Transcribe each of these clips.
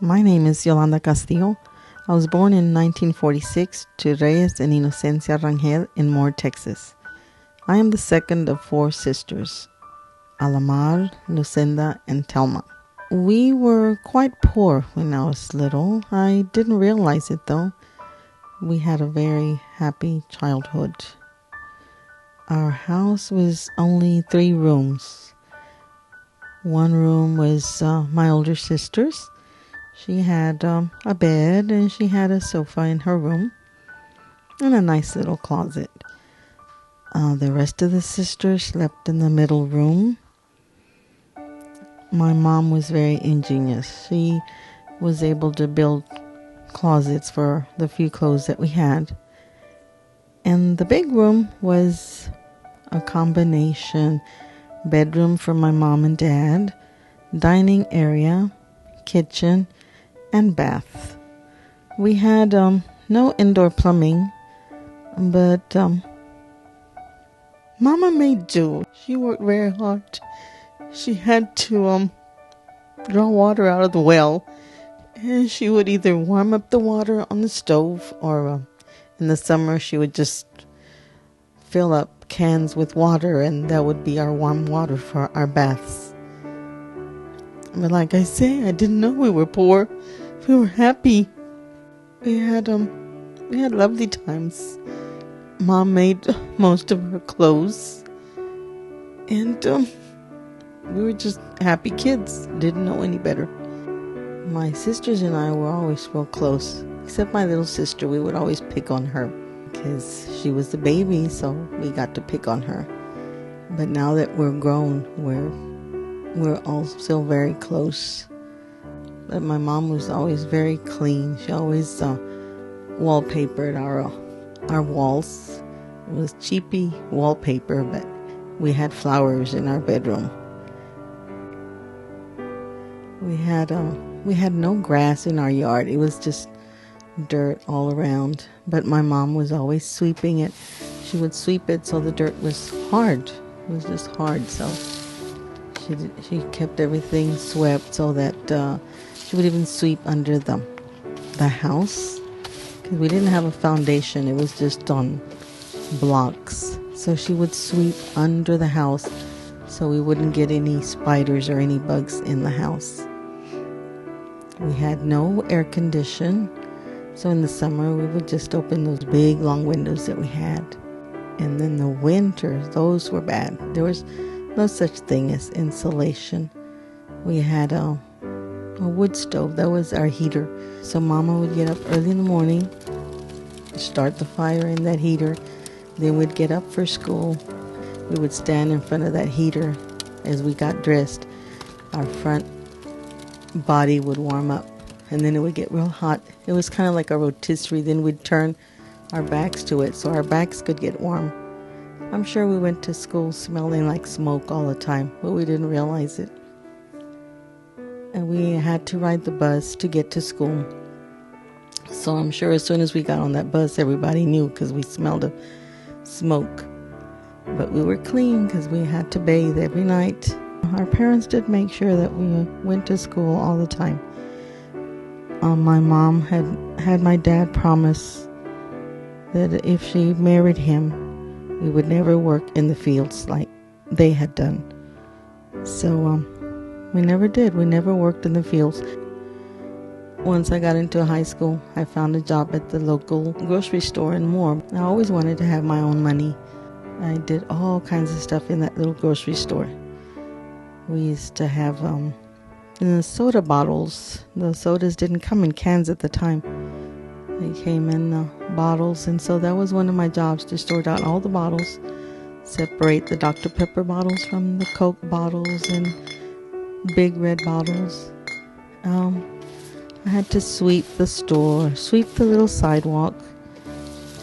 My name is Yolanda Castillo. I was born in 1946 to Reyes and Inocencia Rangel in Moore, Texas. I am the second of four sisters, Alamar, Lucinda, and Telma. We were quite poor when I was little. I didn't realize it though. We had a very happy childhood. Our house was only 3 rooms. One room was my older sister's. She had a bed and she had a sofa in her room and a nice little closet. The rest of the sisters slept in the middle room. My mom was very ingenious. She was able to build closets for the few clothes that we had. And the big room was a combination bedroom for my mom and dad, dining area, kitchen, and bath. We had no indoor plumbing, but Mama made do. She worked very hard. She had to draw water out of the well, and she would either warm up the water on the stove, or in the summer she would just fill up cans with water, and that would be our warm water for our baths. But like I say, I didn't know we were poor. We were happy. We had lovely times. Mom made most of her clothes, and we were just happy kids. Didn't know any better. My sisters and I were always real close, except my little sister. We would always pick on her because she was the baby, so we got to pick on her. But now that we're grown, we're all still very close. But my mom was always very clean. She always wallpapered our walls. It was cheapy wallpaper, but we had flowers in our bedroom. We had no grass in our yard. It was just dirt all around. But my mom was always sweeping it. She would sweep it so the dirt was hard. It was just hard. So she kept everything swept so that she would even sweep under the house. Because we didn't have a foundation. It was just on blocks. So she would sweep under the house so we wouldn't get any spiders or any bugs in the house. We had no air condition, so in the summer we would just open those big long windows that we had. And then the winters, those were bad. There was no such thing as insulation. We had a wood stove. That was our heater. So Mama would get up early in the morning, start the fire in that heater. Then we'd get up for school. We would stand in front of that heater as we got dressed. Our front body would warm up, and then it would get real hot. It was kind of like a rotisserie. Then we'd turn our backs to it so our backs could get warm. I'm sure we went to school smelling like smoke all the time, but we didn't realize it. And we had to ride the bus to get to school. So I'm sure as soon as we got on that bus, everybody knew because we smelled of smoke. But we were clean because we had to bathe every night. Our parents did make sure that we went to school all the time. My mom had my dad promise that if she married him, we would never work in the fields like they had done. So we never did. We never worked in the fields. Once I got into high school, I found a job at the local grocery store in Moore. I always wanted to have my own money. I did all kinds of stuff in that little grocery store. We used to have the soda bottles. The sodas didn't come in cans at the time. They came in bottles, and so that was one of my jobs, to sort out all the bottles, separate the Dr. Pepper bottles from the Coke bottles and big red bottles. I had to sweep the store, sweep the little sidewalk,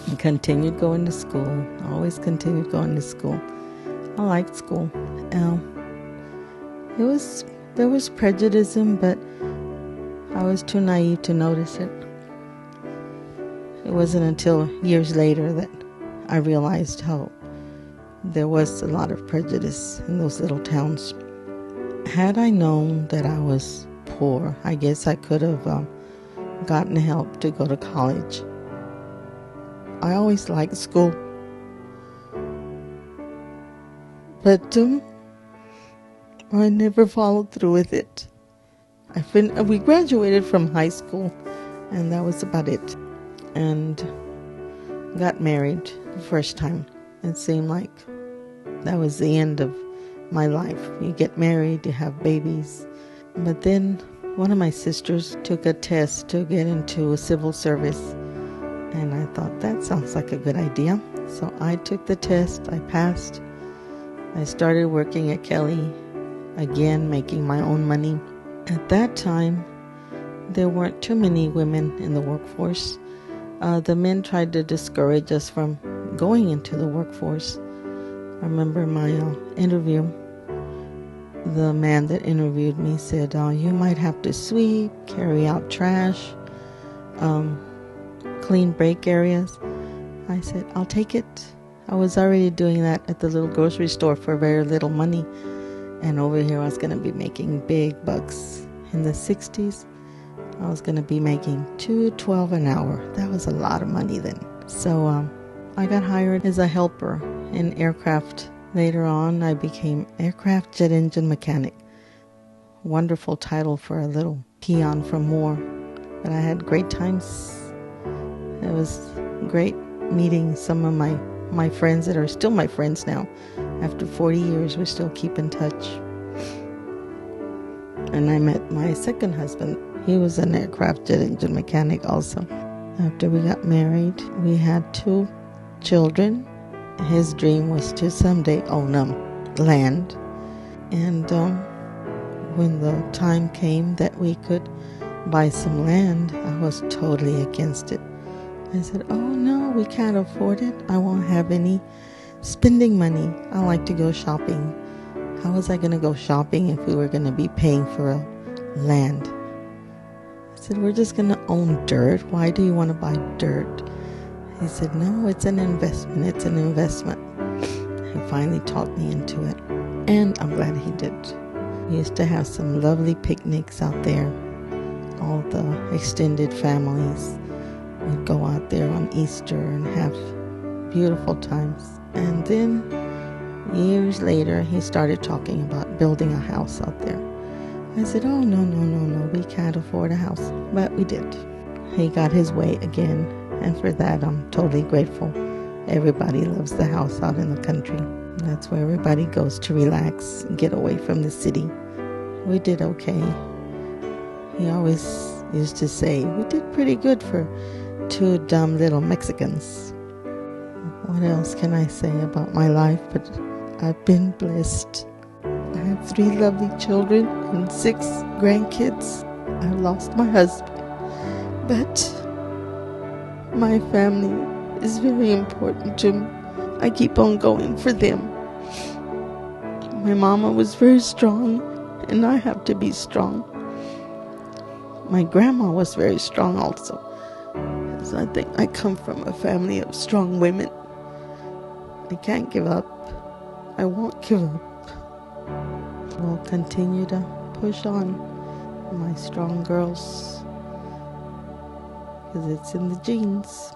and continued going to school. Always continued going to school. I liked school. There was prejudice, but I was too naive to notice it. It wasn't until years later that I realized how there was a lot of prejudice in those little towns. Had I known that I was poor. I guess I could have gotten help to go to college. I always liked school, but I never followed through with it. We graduated from high school, and that was about it. And got married the first time. It seemed like that was the end of my life. You get married, you have babies. But then one of my sisters took a test to get into a civil service, and I thought that sounds like a good idea. So I took the test, I passed. I started working at Kelly, again making my own money. At that time, there weren't too many women in the workforce. The men tried to discourage us from going into the workforce. I remember my interview. The man that interviewed me said, you might have to sweep, carry out trash, clean break areas. I said, I'll take it. I was already doing that at the little grocery store for very little money. And over here I was going to be making big bucks. In the 60s, I was going to be making $2.12 an hour. That was a lot of money then. So I got hired as a helper in aircraft. Later on, I became aircraft jet engine mechanic. Wonderful title for a little peon from war. But I had great times. It was great meeting some of my friends that are still my friends now. After 40 years, we still keep in touch. And I met my second husband. He was an aircraft jet engine mechanic also. After we got married, we had 2 children. His dream was to someday own land. And when the time came that we could buy some land, I was totally against it. I said, oh no, we can't afford it. I won't have any spending money. I like to go shopping. How was I going to go shopping if we were going to be paying for a land? I said, we're just going to own dirt. Why do you want to buy dirt? He said, no, it's an investment. It's an investment. He finally talked me into it. And I'm glad he did. We used to have some lovely picnics out there. All the extended families would go out there on Easter and have beautiful times. And then years later, he started talking about building a house out there. I said, oh, no, we can't afford a house. But we did. He got his way again, and for that, I'm totally grateful. Everybody loves the house out in the country. That's where everybody goes to relax and get away from the city. We did okay. He always used to say, we did pretty good for 2 dumb little Mexicans. What else can I say about my life? But I've been blessed. I have 3 lovely children and 6 grandkids. I lost my husband, but my family is very important to me. I keep on going for them. My mama was very strong, and I have to be strong. My grandma was very strong also. So I think I come from a family of strong women. I can't give up. I won't give up. We'll continue to push on, my strong girls, because it's in the genes.